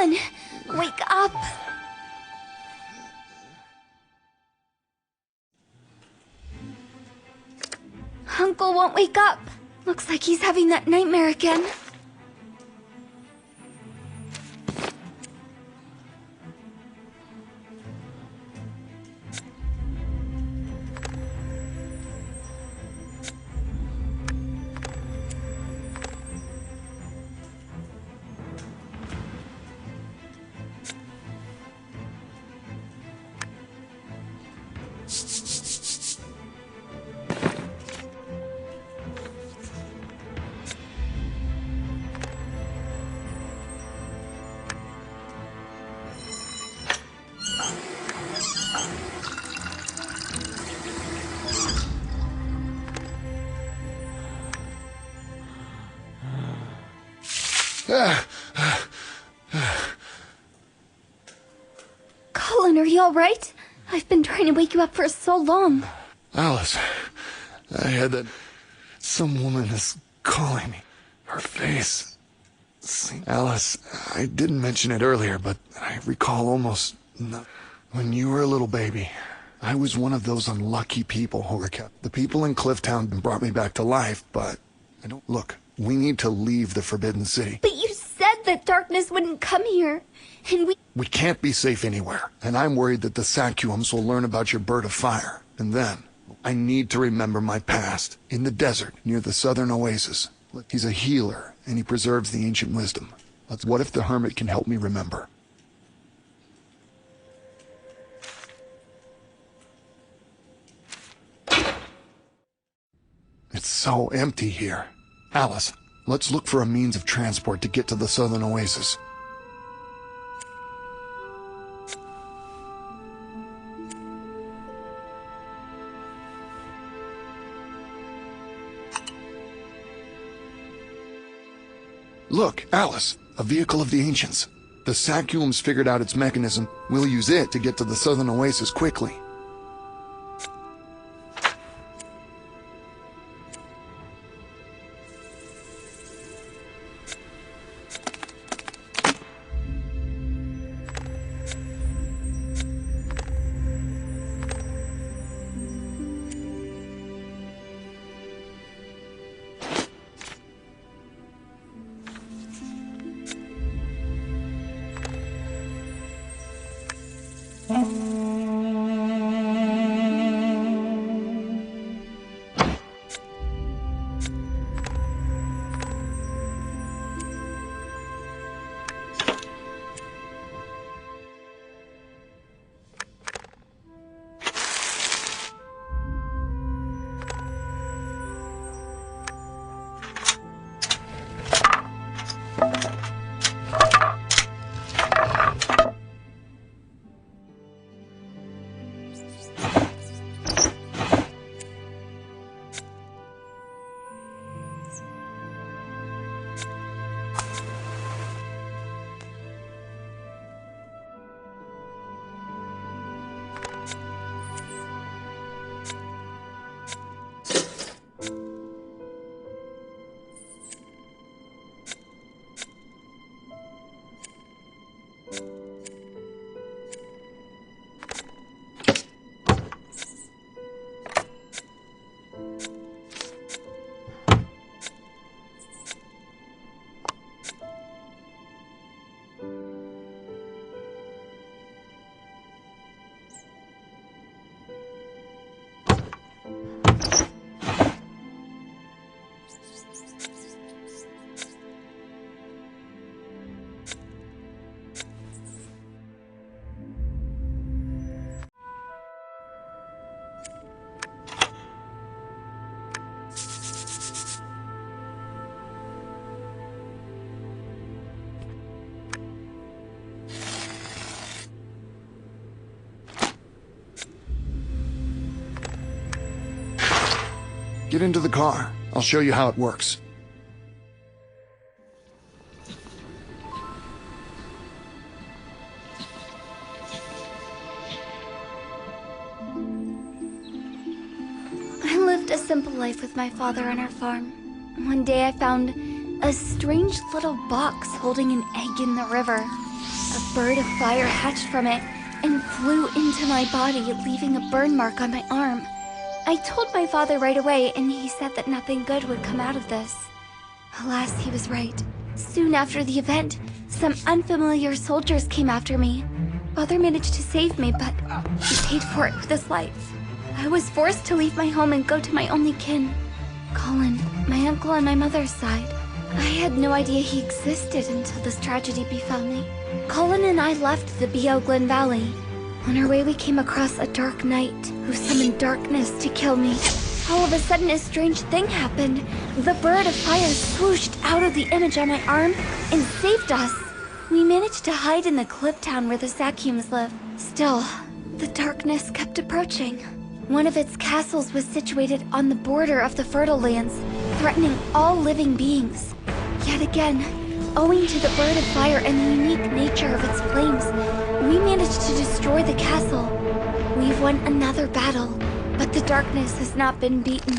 on! Wake up! Uncle won't wake up. Looks like he's having that nightmare again. Colin, are you alright? I've been trying to wake you up for so long. Alice, I had that... Some woman is calling me. Her face... Alice, I didn't mention it earlier, but I recall almost... When you were a little baby, I was one of those unlucky people who were kept. The people in Clifftown brought me back to life, but... I don't... Look, we need to leave the Forbidden City. But you said that darkness wouldn't come here, and We can't be safe anywhere, and I'm worried that the Sacuums will learn about your bird of fire. And then, I need to remember my past. In the desert, near the southern oasis. He's a healer, and he preserves the ancient wisdom. What if the hermit can help me remember? It's so empty here. Alice, let's look for a means of transport to get to the southern oasis. Look, Alice, a vehicle of the ancients. The Sacuums figured out its mechanism. We'll use it to get to the southern oasis quickly. Get into the car. I'll show you how it works. I lived a simple life with my father on our farm. One day I found a strange little box holding an egg in the river. A bird of fire hatched from it and flew into my body, leaving a burn mark on my arm. I told my father right away, and he said that nothing good would come out of this. Alas, he was right. Soon after the event, some unfamiliar soldiers came after me. Father managed to save me, but he paid for it with his life. I was forced to leave my home and go to my only kin, Colin, my uncle on my mother's side. I had no idea he existed until this tragedy befell me. Colin and I left the B.O. Glen Valley. On our way, we came across a dark knight who summoned darkness to kill me. All of a sudden, a strange thing happened. The bird of fire swooshed out of the image on my arm and saved us. We managed to hide in the cliff town where the Sakyums live. Still, the darkness kept approaching. One of its castles was situated on the border of the Fertile Lands, threatening all living beings. Yet again, owing to the bird of fire and the unique nature of its flames, we managed to destroy the castle. We've won another battle, but the darkness has not been beaten.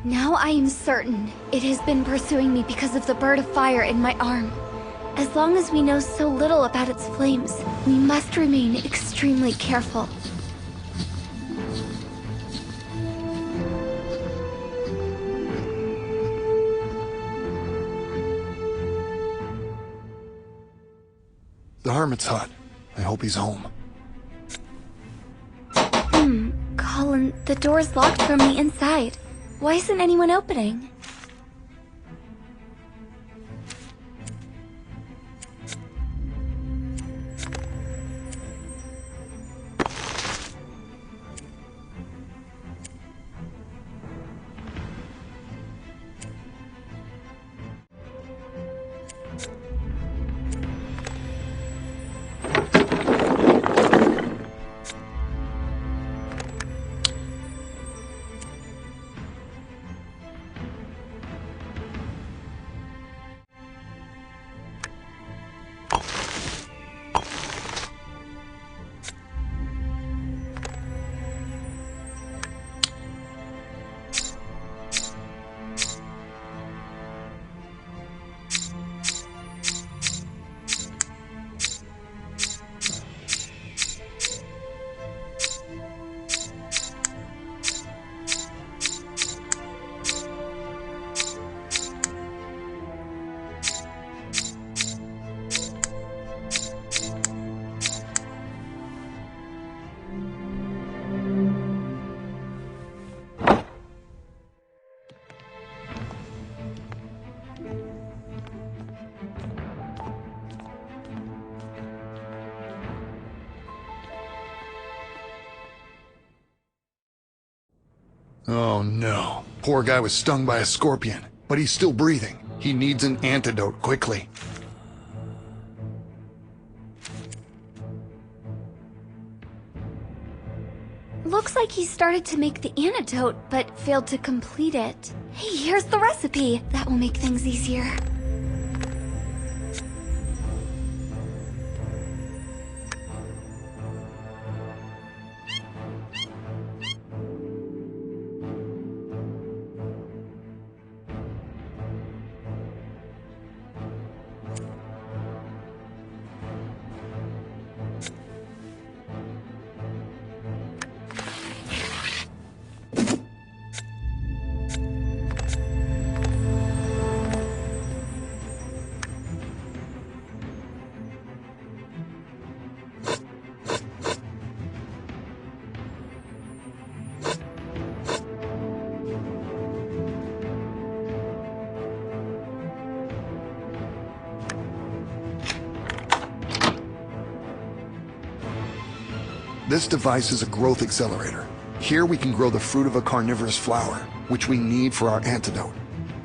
Now I am certain it has been pursuing me because of the bird of fire in my arm. As long as we know so little about its flames, we must remain extremely careful. The hermit's hut. I hope he's home. Colin, the door's locked from the inside. Why isn't anyone opening? Oh no. Poor guy was stung by a scorpion, but he's still breathing. He needs an antidote quickly. Looks like he started to make the antidote, but failed to complete it. Hey, here's the recipe. That will make things easier. This device is a growth accelerator. Here we can grow the fruit of a carnivorous flower, which we need for our antidote.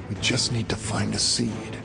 We just need to find a seed.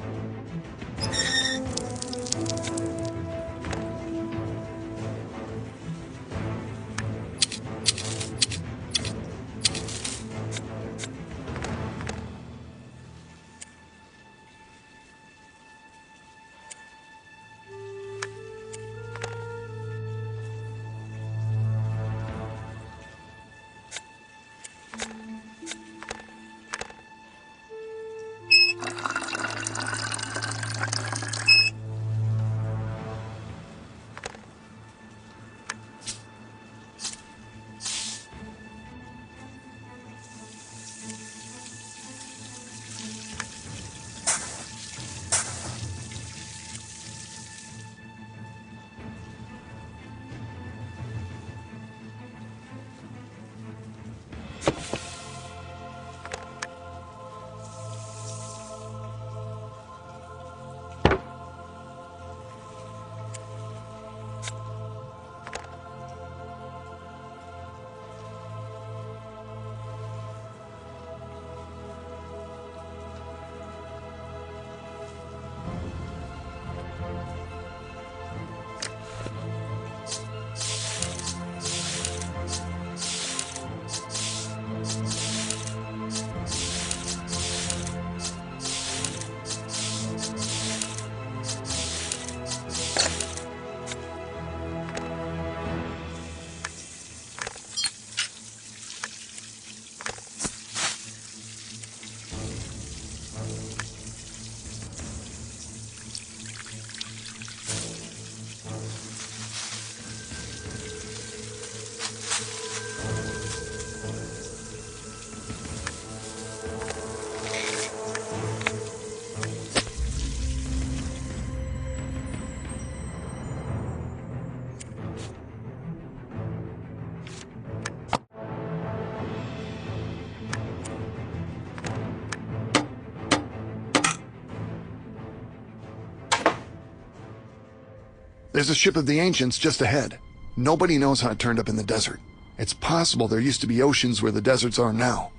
There's a ship of the ancients just ahead. Nobody knows how it turned up in the desert. It's possible there used to be oceans where the deserts are now.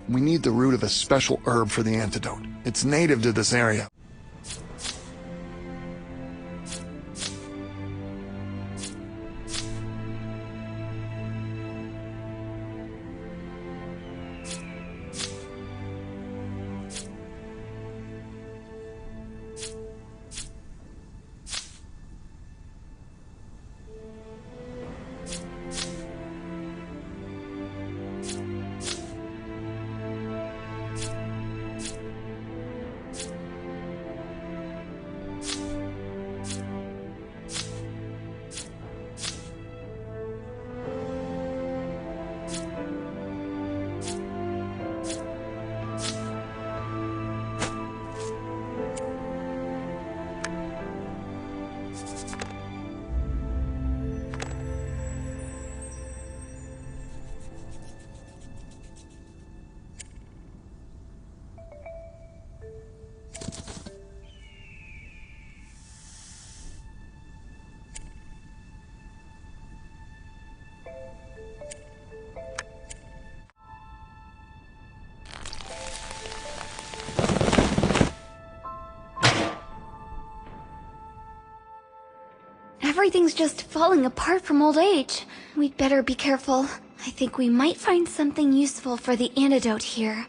We need the root of a special herb for the antidote. It's native to this area. Everything's just falling apart from old age. We'd better be careful. I think we might find something useful for the antidote here.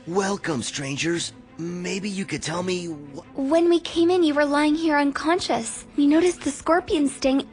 Welcome, strangers. Maybe you could tell me When we came in, you were lying here unconscious. We noticed the scorpion sting.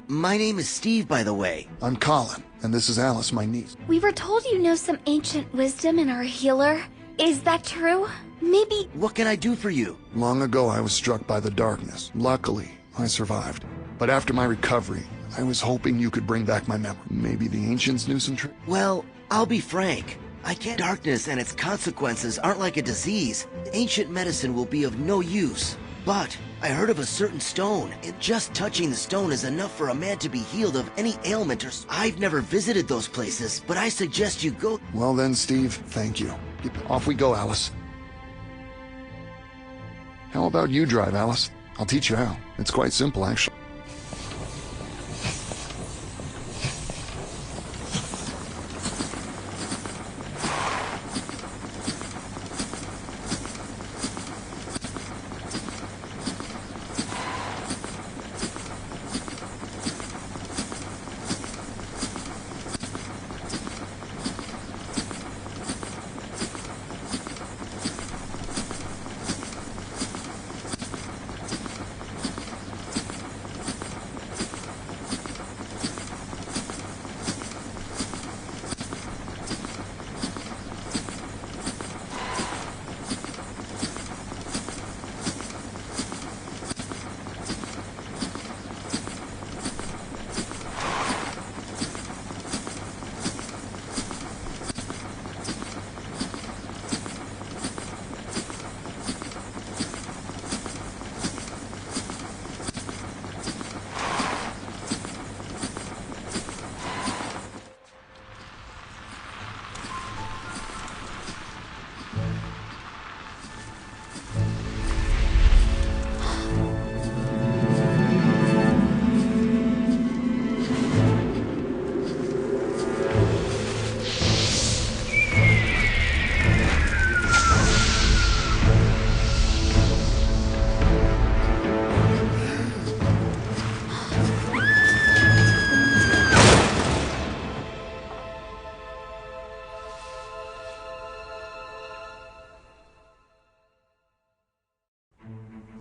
My name is Steve, by the way. I'm Colin, and this is Alice, my niece. We were told you know some ancient wisdom and are a healer. Is that true? Maybe... What can I do for you? Long ago, I was struck by the darkness. Luckily, I survived. But after my recovery, I was hoping you could bring back my memory. Maybe the ancients knew some tricks? Well, I'll be frank. I can't. Darkness and its consequences aren't like a disease. Ancient medicine will be of no use. But I heard of a certain stone, and just touching the stone is enough for a man to be healed of any ailment or... I've never visited those places, but I suggest you go... Well then, Steve, thank you. Off we go, Alice. How about you drive, Alice? I'll teach you how. It's quite simple, actually.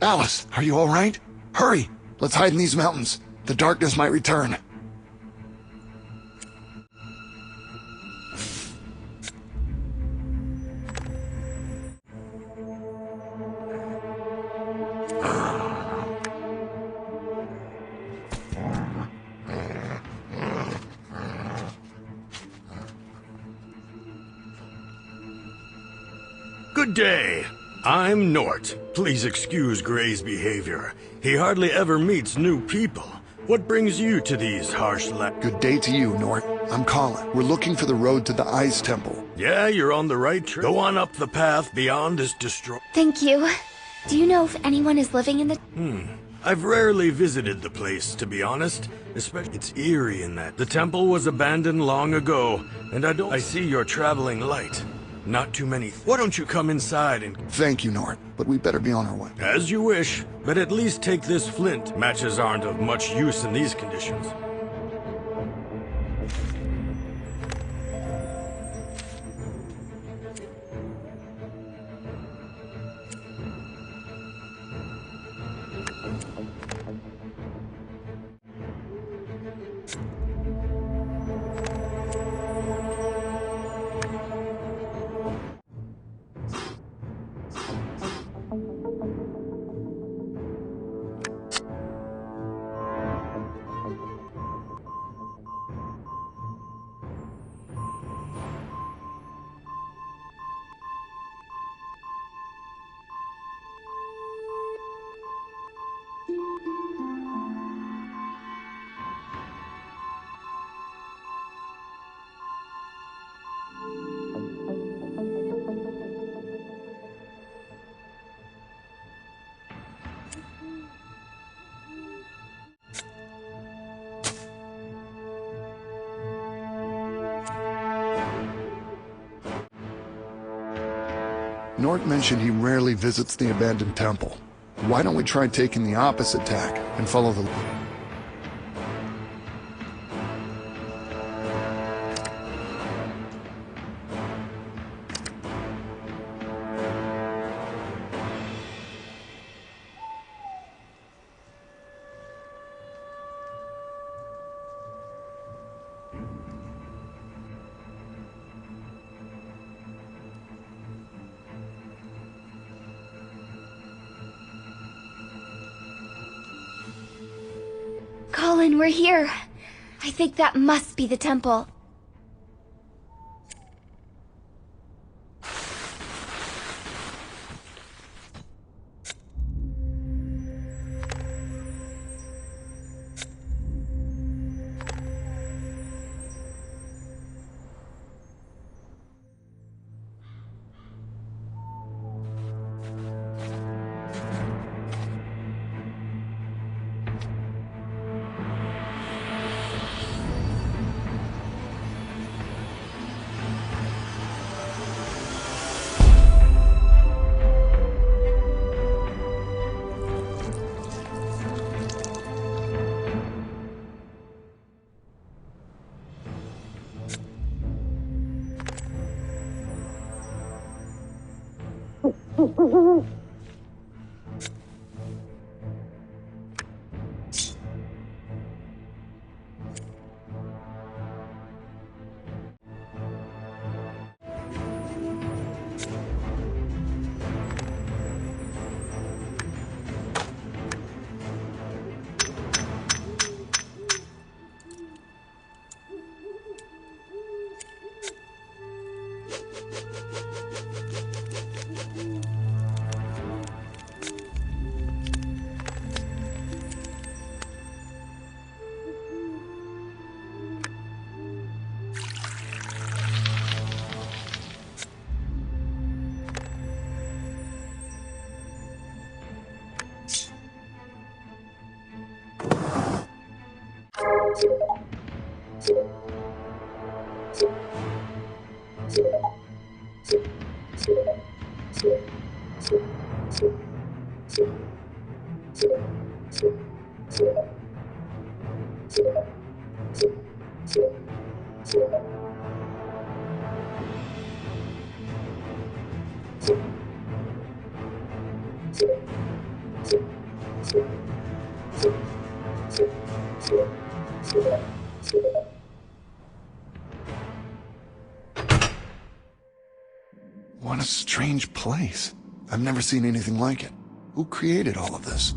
Alice, are you all right? Hurry! Let's hide in these mountains. The darkness might return. Good day. I'm Nort. Please excuse Gray's behavior. He hardly ever meets new people. What brings you to these harsh Good day to you, Nort. I'm Colin. We're looking for the road to the Ice Temple. Yeah, you're on the right track. Go on up the path beyond this destroy... Thank you. Do you know if anyone is living in the... I've rarely visited the place, to be honest. Especially, it's eerie in that the temple was abandoned long ago, and I see you're traveling light. Not too many. Why don't you come inside and... Thank you, Nort, but we better be on our way. As you wish, but at least take this flint. Matches aren't of much use in these conditions. Nort mentioned he rarely visits the abandoned temple. Why don't we try taking the opposite tack and follow the... Colin, we're here. I think that must be the temple. What a strange place. I've never seen anything like it. Who created all of this?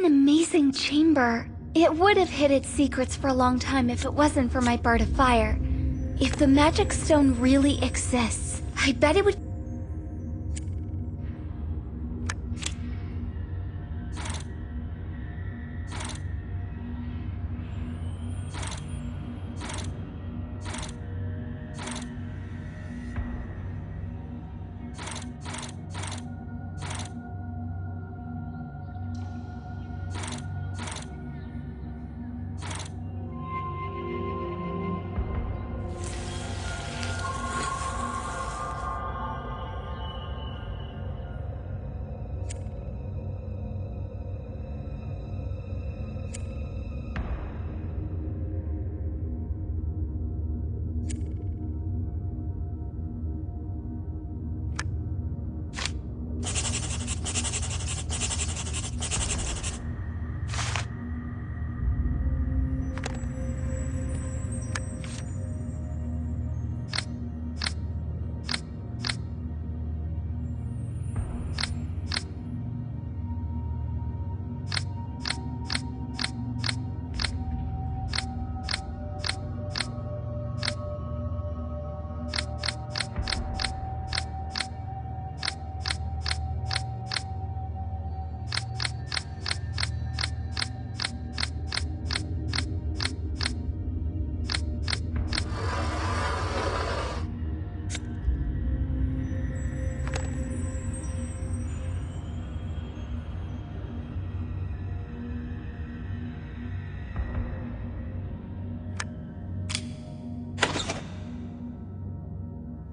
an amazing chamber. It would have hid its secrets for a long time if it wasn't for my bird of fire. If the magic stone really exists, I bet it would...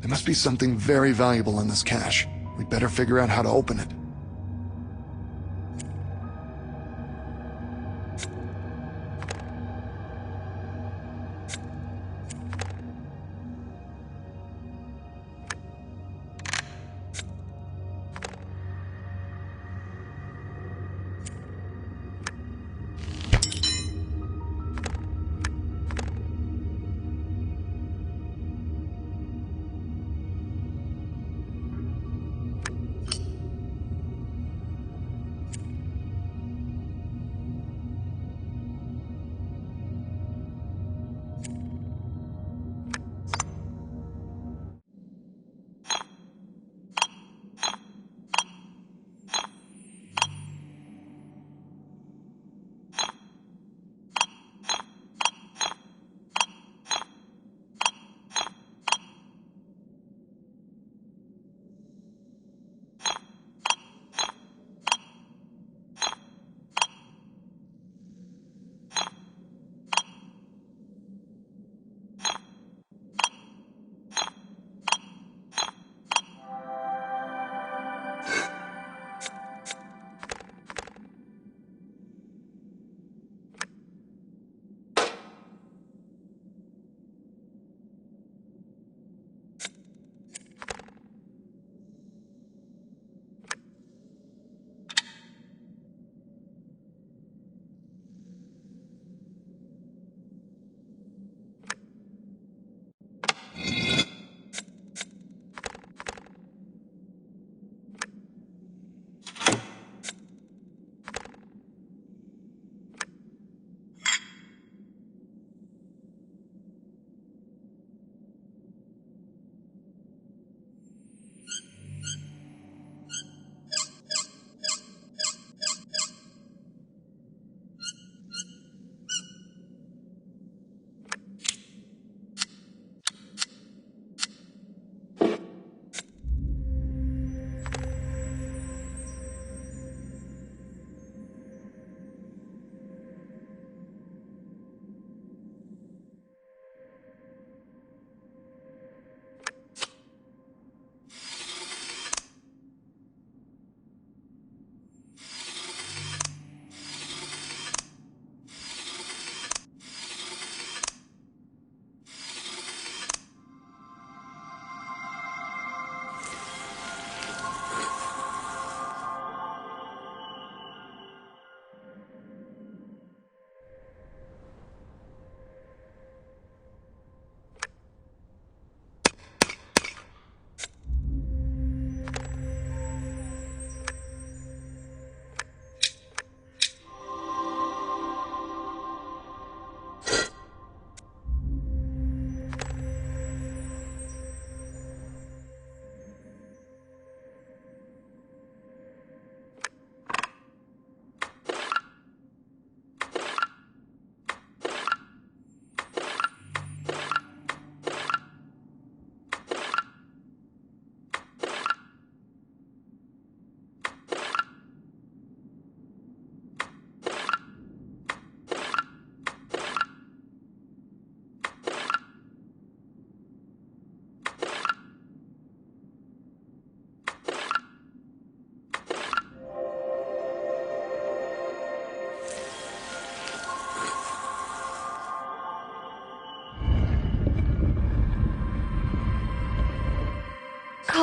There must be something very valuable in this cache. We better figure out how to open it.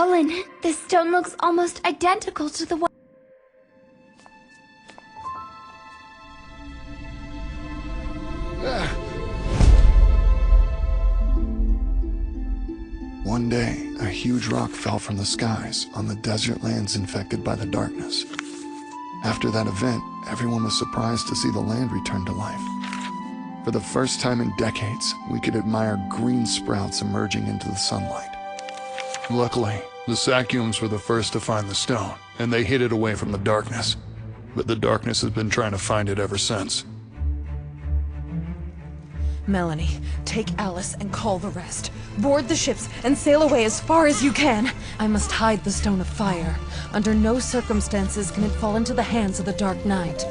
Colin, this stone looks almost identical to the one. One day, a huge rock fell from the skies on the desert lands infected by the darkness. After that event, everyone was surprised to see the land return to life. For the first time in decades, we could admire green sprouts emerging into the sunlight. Luckily, the Sakyums were the first to find the stone, and they hid it away from the darkness. But the darkness has been trying to find it ever since. Melanie, take Alice and call the rest. Board the ships and sail away as far as you can. I must hide the Stone of Fire. Under no circumstances can it fall into the hands of the Dark Knight.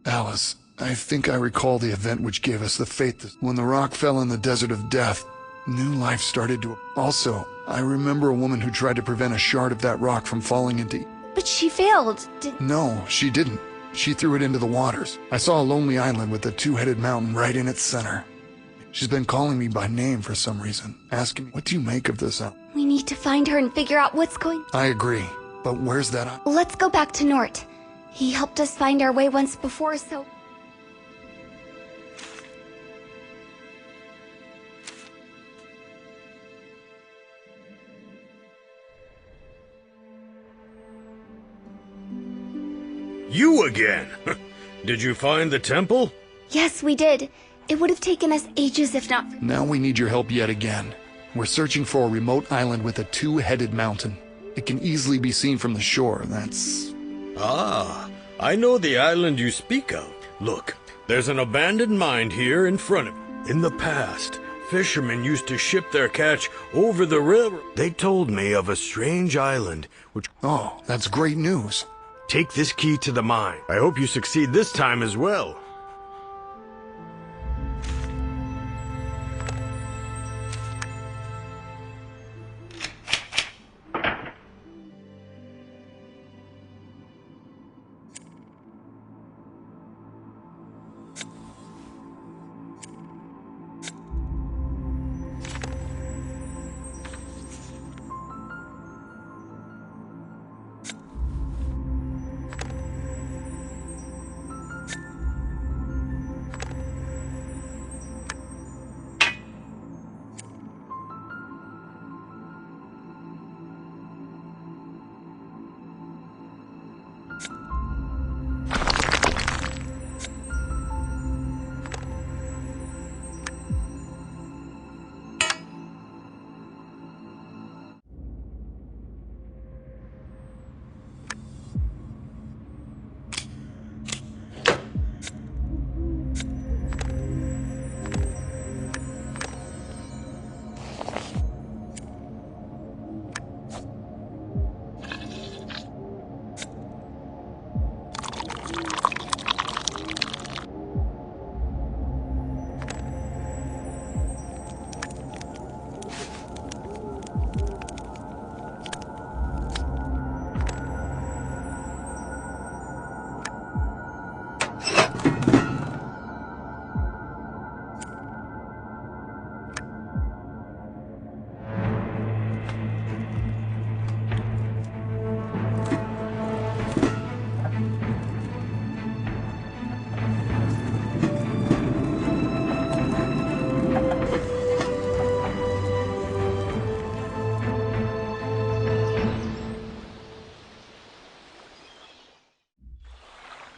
Alice, I think I recall the event which gave us the faith. When the rock fell in the desert of death, new life started to... Also, I remember a woman who tried to prevent a shard of that rock from falling into... But she failed. No, she didn't. She threw it into the waters. I saw a lonely island with a two-headed mountain right in its center. She's been calling me by name for some reason, asking me, what do you make of this? We need to find her and figure out what's going... I agree, but where's that... Let's go back to Nort. He helped us find our way once before, so... You again? Did you find the temple? Yes, we did. It would have taken us ages if not... Now we need your help yet again. We're searching for a remote island with a two-headed mountain. It can easily be seen from the shore, that's... Ah, I know the island you speak of. Look, there's an abandoned mine here in front of you. In the past, fishermen used to ship their catch over the river. They told me of a strange island which... Oh, that's great news. Take this key to the mine. I hope you succeed this time as well.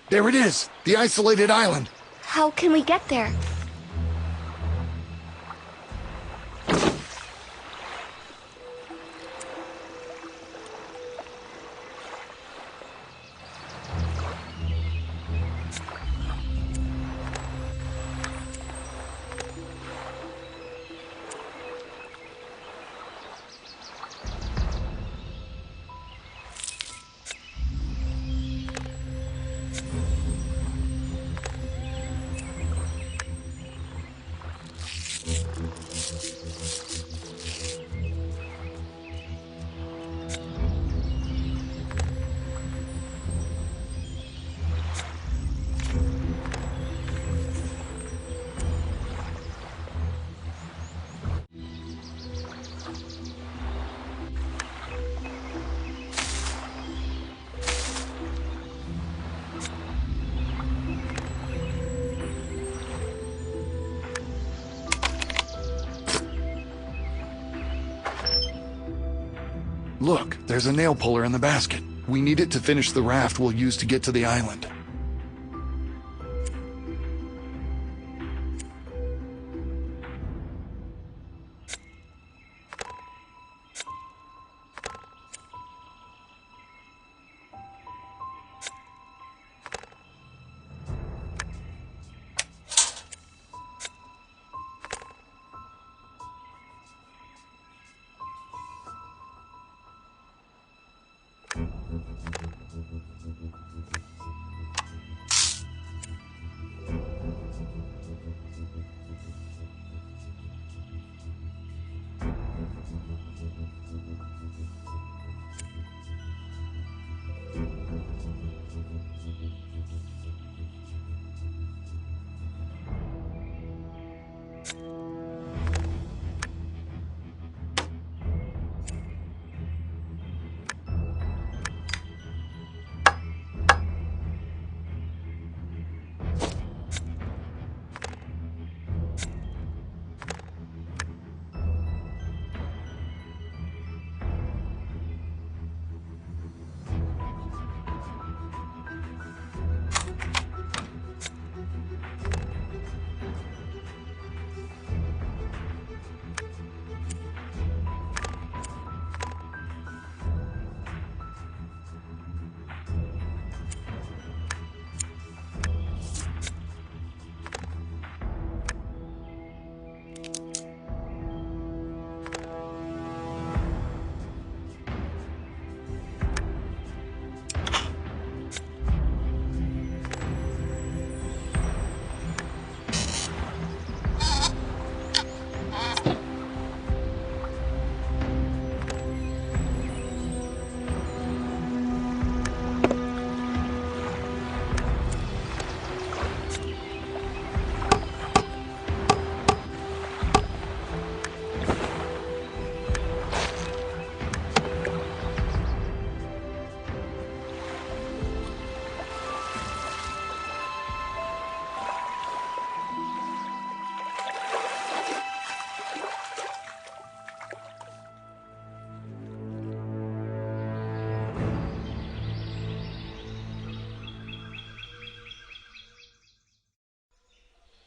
There it is, the isolated island. How can we get there? Look, there's a nail puller in the basket. We need it to finish the raft we'll use to get to the island.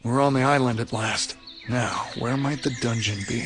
We're on the island at last. Now, where might the dungeon be?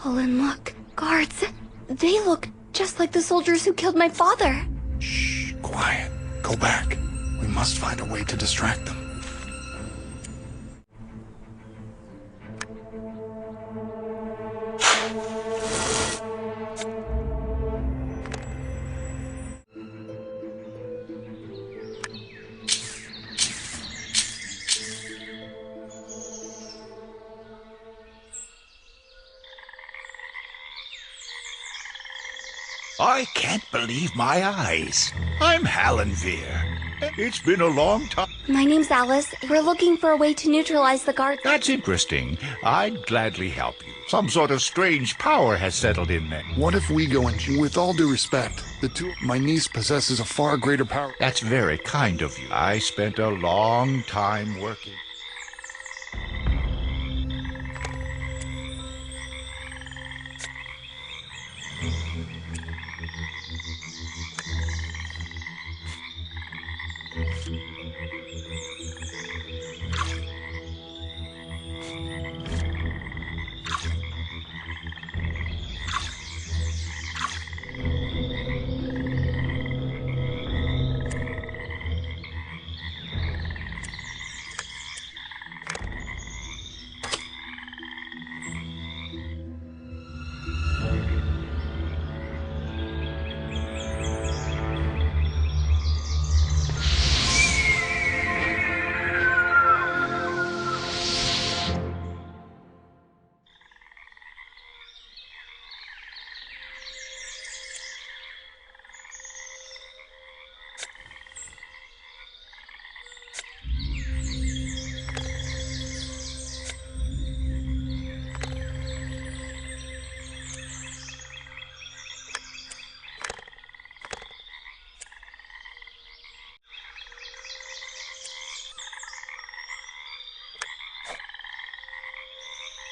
Colin, look. Guards. They look just like the soldiers who killed my father. Shh, quiet. Go back. We must find a way to distract them. I can't believe my eyes. I'm Hallenveer. It's been a long time. My name's Alice. We're looking for a way to neutralize the guards. That's interesting. I'd gladly help you. Some sort of strange power has settled in there. What if we go and, with all due respect, my niece possesses a far greater power. That's very kind of you. I spent a long time working.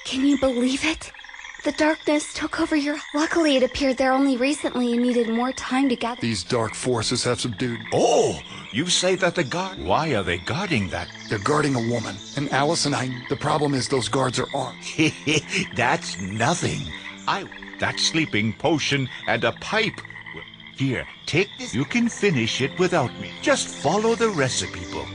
Can you believe it? The darkness took over your... Luckily, it appeared there only recently and needed more time to gather... These dark forces have subdued. Oh, you say that the guard... Why are they guarding that? They're guarding a woman. And Alice and I... The problem is those guards are armed. That's nothing. That sleeping potion and a pipe. Here, take this. You can finish it without me. Just follow the recipe book.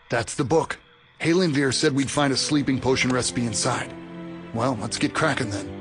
That's the book. Hallenveer said we'd find a sleeping potion recipe inside. Well, let's get cracking then.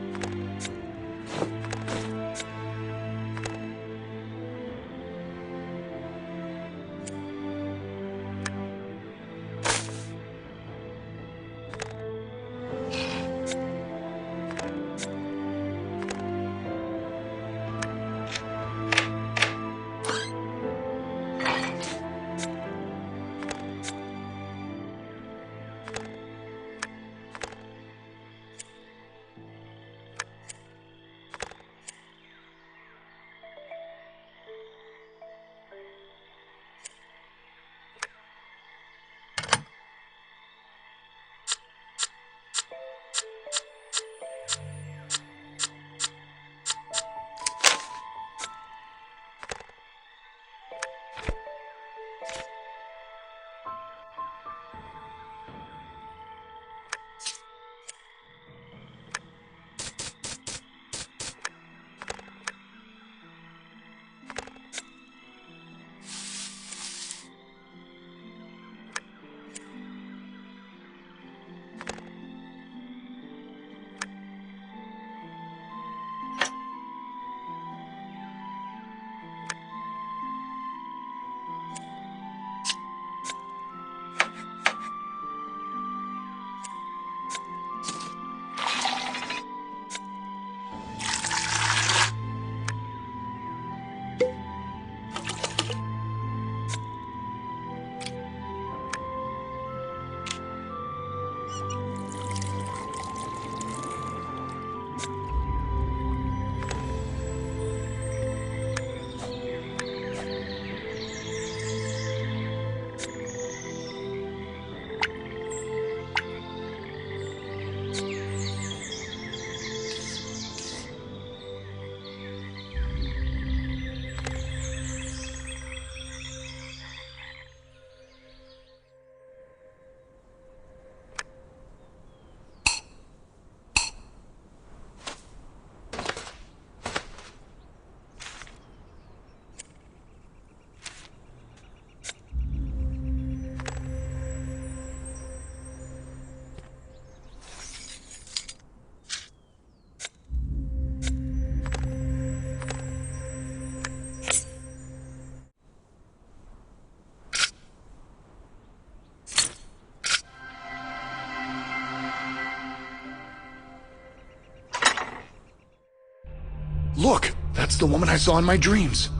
Look, that's the woman I saw in my dreams.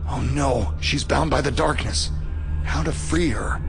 Oh no, she's bound by the darkness. How to free her?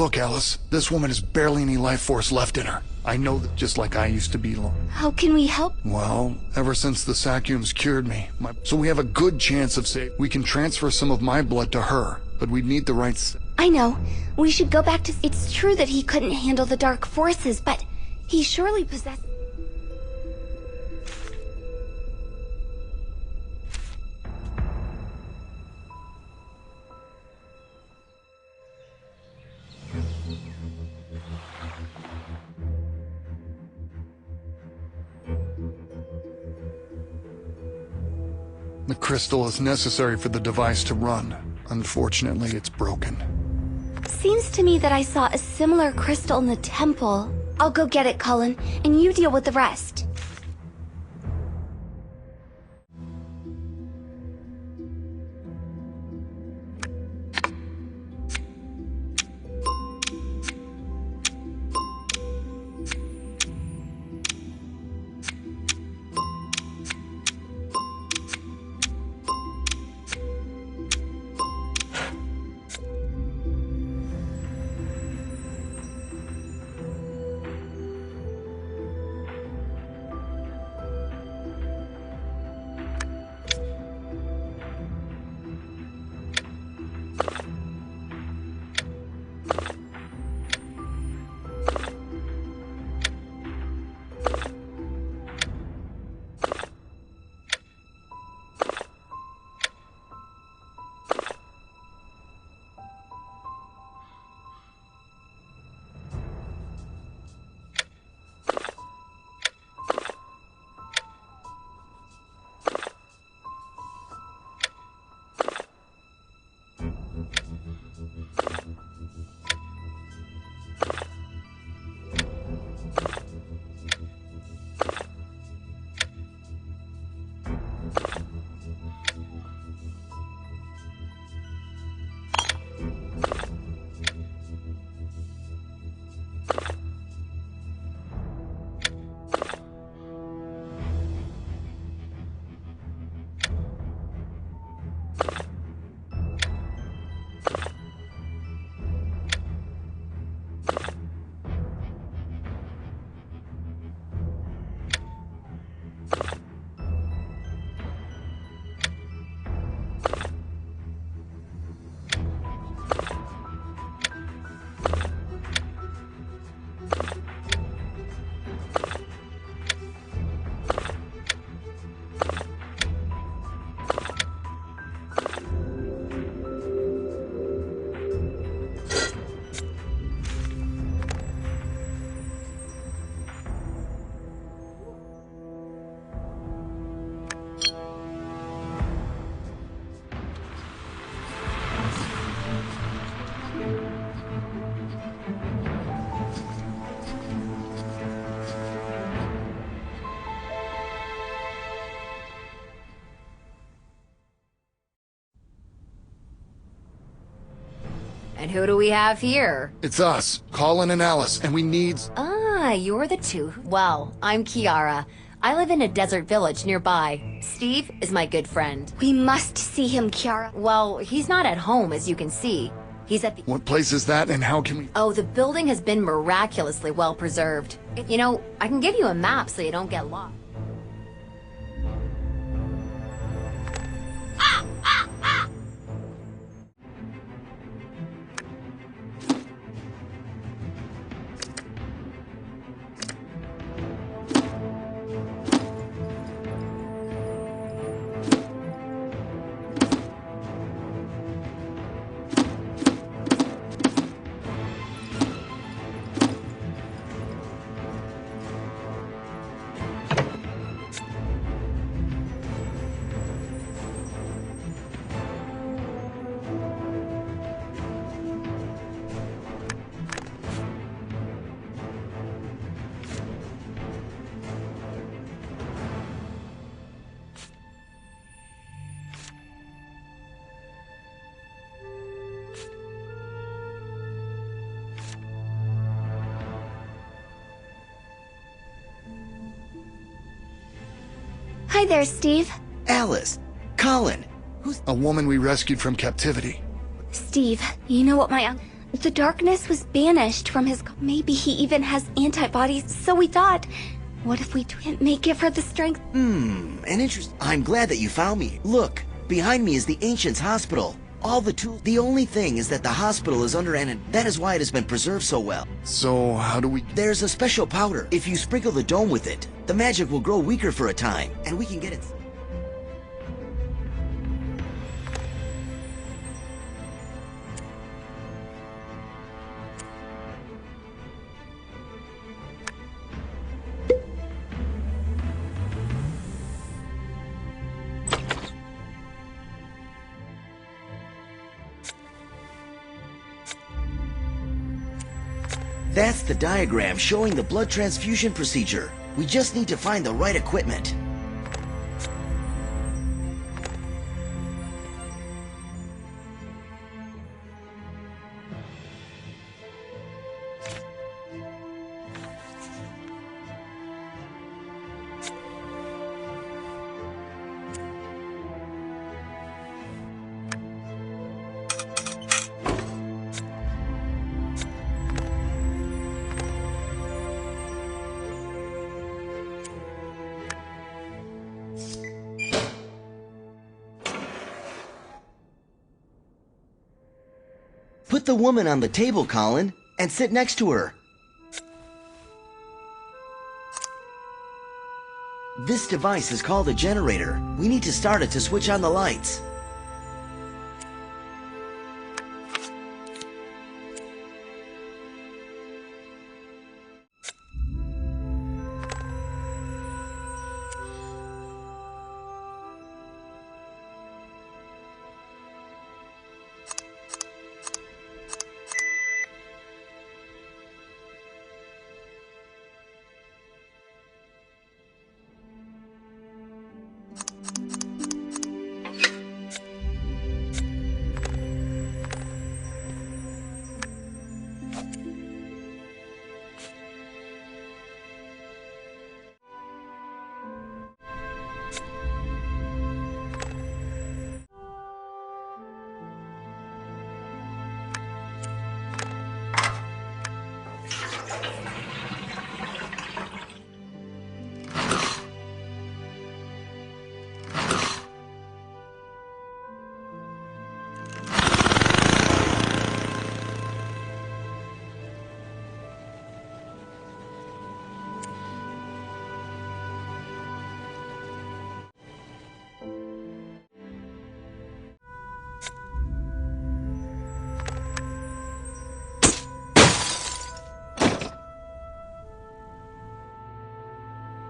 Look, Alice, this woman has barely any life force left in her. I know that just like I used to be. How can we help? Well, ever since the Sakyums cured me, so we have a good chance of we can transfer some of my blood to her, but we'd need the right I know. We should go back to... It's true that he couldn't handle the dark forces, but he surely possessed... The crystal is necessary for the device to run. Unfortunately, it's broken. Seems to me that I saw a similar crystal in the temple. I'll go get it, Cullen, and you deal with the rest. And who do we have here? It's us, Colin and Alice, and we need... Ah, you're the two. Well, I'm Kiara. I live in a desert village nearby. Steve is my good friend. We must see him, Kiara. Well, he's not at home, as you can see. He's at the... What place is that, and how can we... Oh, the building has been miraculously well preserved. You know, I can give you a map so you don't get lost. Hi there, Steve. Alice, Colin, A woman we rescued from captivity. Steve, you know what The darkness was banished from his... Maybe he even has antibodies, so we thought... What if we didn't make it for the strength? An interest. I'm glad that you found me. Look, behind me is the Ancients' Hospital. All the tools. The only thing is that the hospital is under an... That is why it has been preserved so well. So, how do we... There's a special powder. If you sprinkle the dome with it, the magic will grow weaker for a time, and we can get it... That's the diagram showing the blood transfusion procedure. We just need to find the right equipment. Put the woman on the table, Colin, and sit next to her. This device is called a generator. We need to start it to switch on the lights.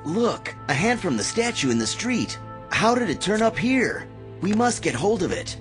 Look, a hand from the statue in the street. How did it turn up here? We must get hold of it.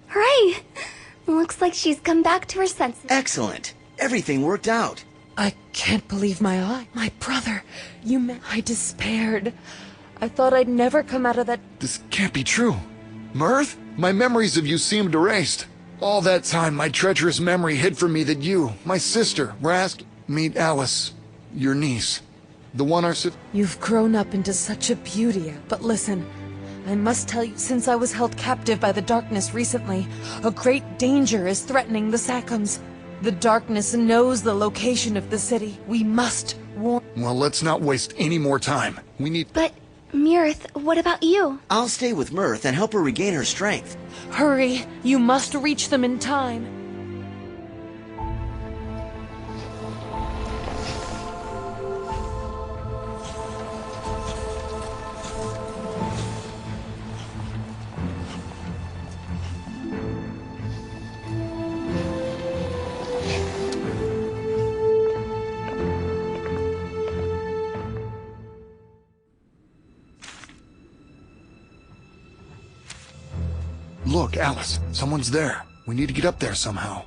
Hooray! Looks like she's come back to her senses. Excellent. Everything worked out. I can't believe my eye. My brother, I despaired. I thought I'd never come out of that. This can't be true. Mirth? My memories of you seemed erased. All that time, my treacherous memory hid from me that you, my sister, were asking. Meet Alice, your niece. The one You've grown up into such a beauty. But listen, I must tell you, since I was held captive by the darkness recently, a great danger is threatening the Sackhams. The darkness knows the location of the city. We must warn. Well, let's not waste any more time. We need... But, Mirth, what about you? I'll stay with Mirth and help her regain her strength. Hurry, you must reach them in time. Look, Alice, someone's there. We need to get up there somehow.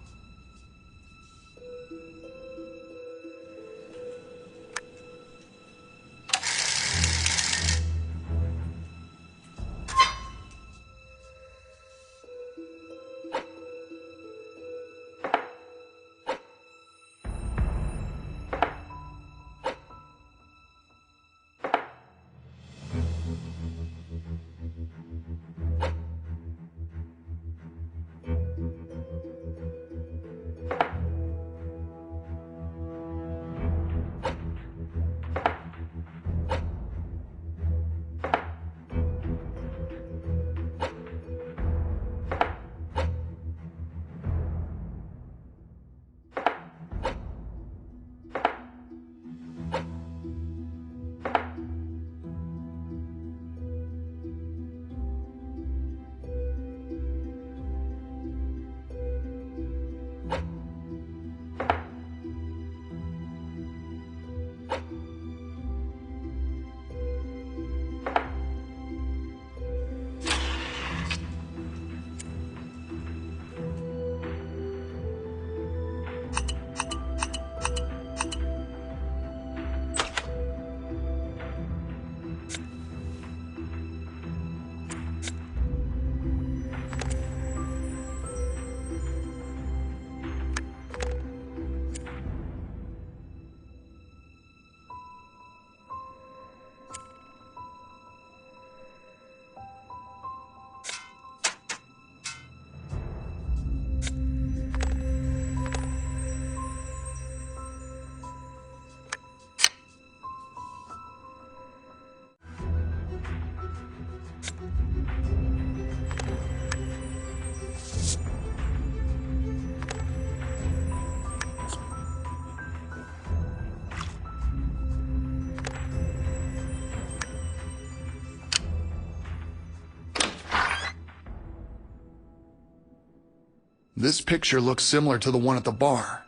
This picture looks similar to the one at the bar.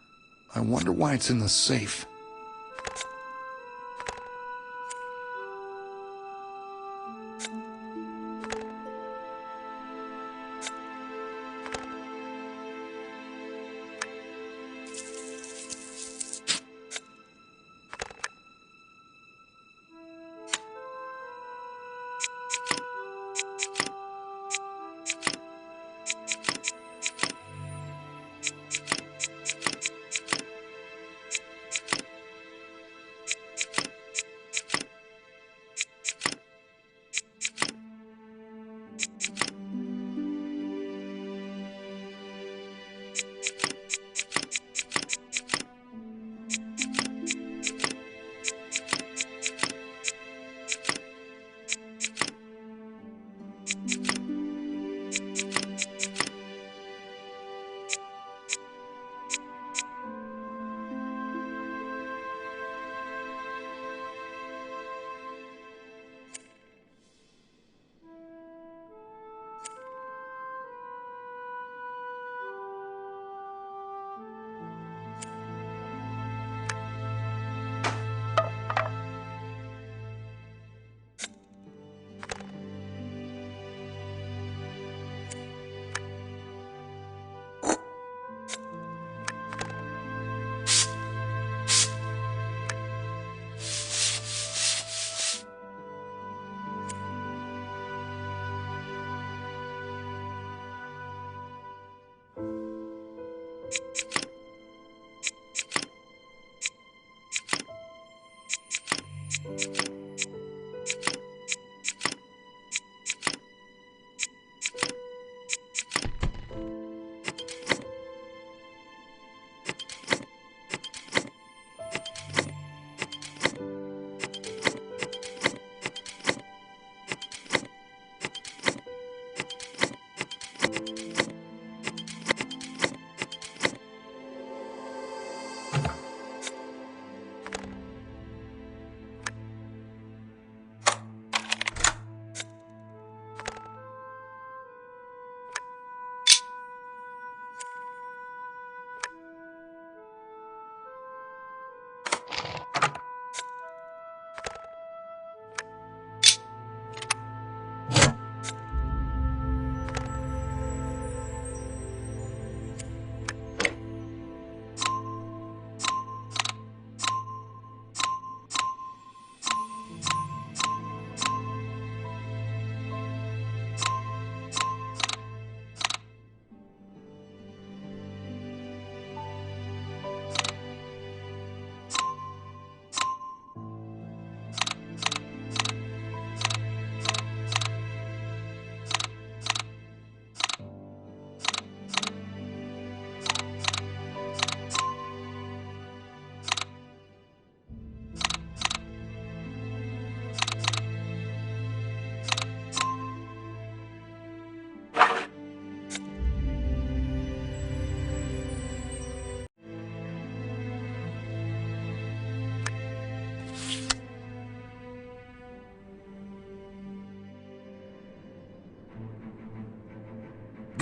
I wonder why it's in the safe.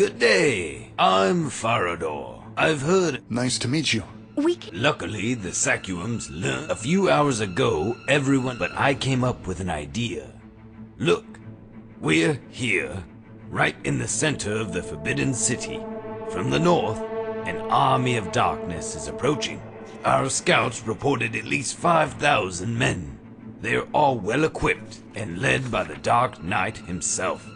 Good day. I'm Farador. I've heard... Nice to meet you. Luckily, the Sacuums learned a few hours ago everyone... But I came up with an idea. Look, we're here, right in the center of the Forbidden City. From the north, an army of darkness is approaching. Our scouts reported at least 5,000 men. They're all well equipped and led by the Dark Knight himself.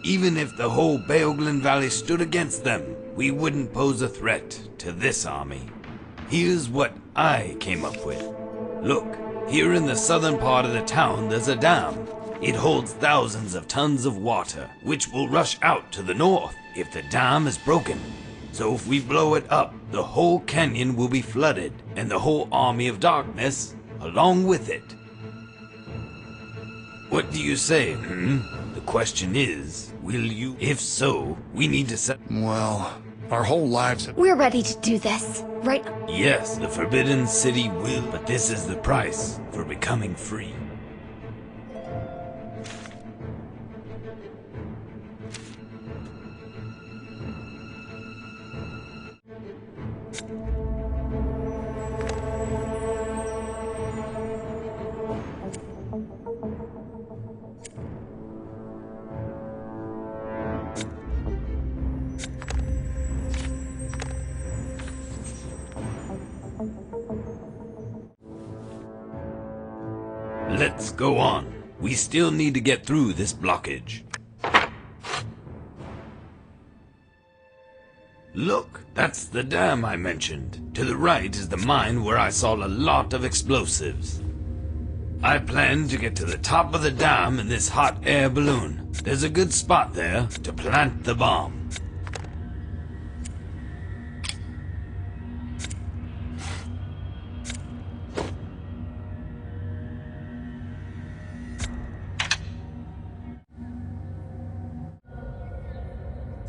Even if the whole Beoglin Valley stood against them, we wouldn't pose a threat to this army. Here's what I came up with. Look, here in the southern part of the town there's a dam. It holds thousands of tons of water, which will rush out to the north if the dam is broken. So if we blow it up, the whole canyon will be flooded, and the whole army of darkness along with it. What do you say, The question is, will you? If so, we need to set... Well, our whole lives have... We're ready to do this, right? Yes, the Forbidden City will, but this is the price for becoming free. Let's go on. We still need to get through this blockage. Look, that's the dam I mentioned. To the right is the mine where I saw a lot of explosives. I plan to get to the top of the dam in this hot air balloon. There's a good spot there to plant the bomb.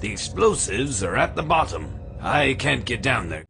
The explosives are at the bottom. I can't get down there.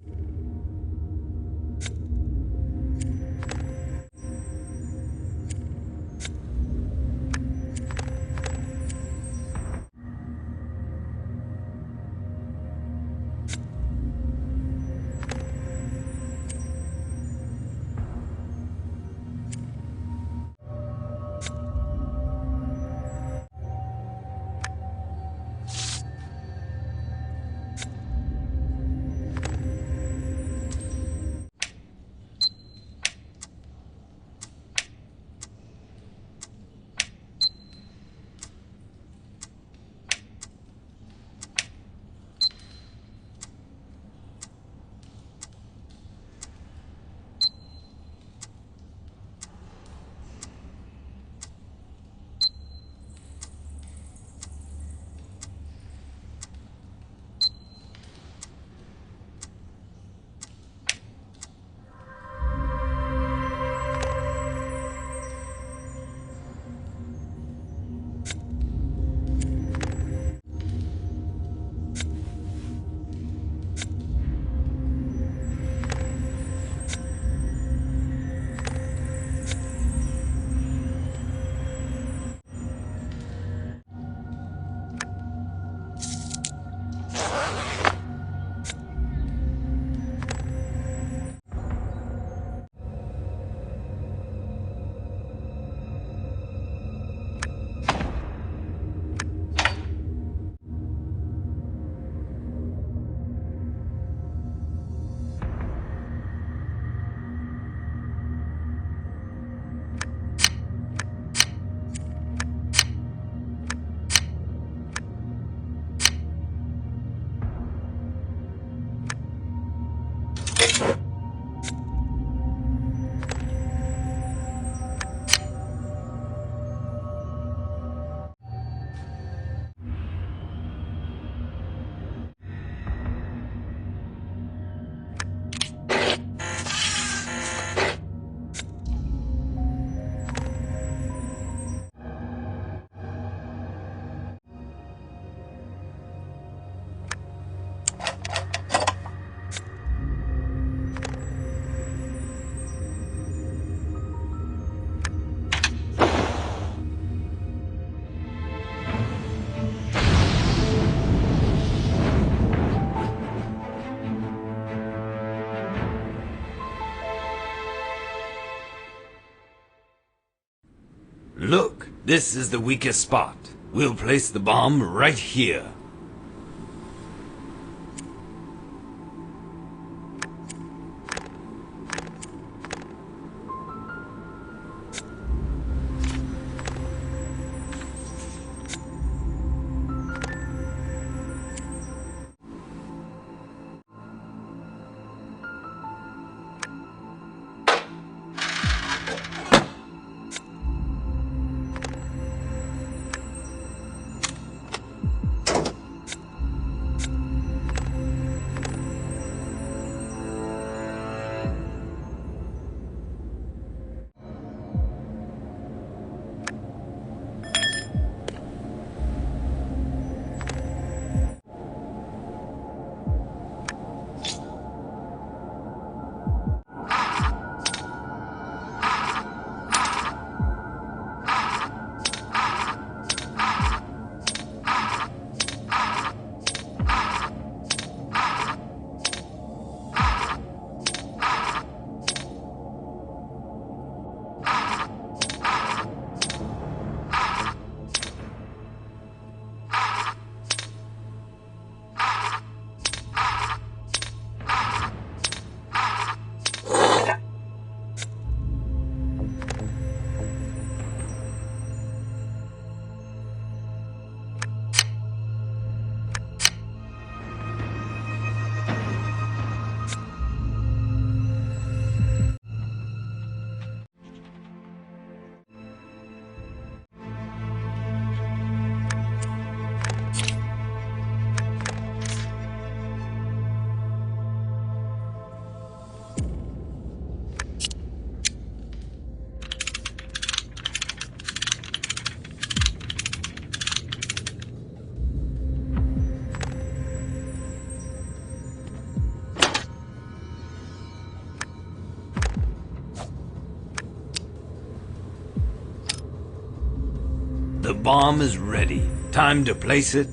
Look, this is the weakest spot. We'll place the bomb right here. The bomb is ready. Time to place it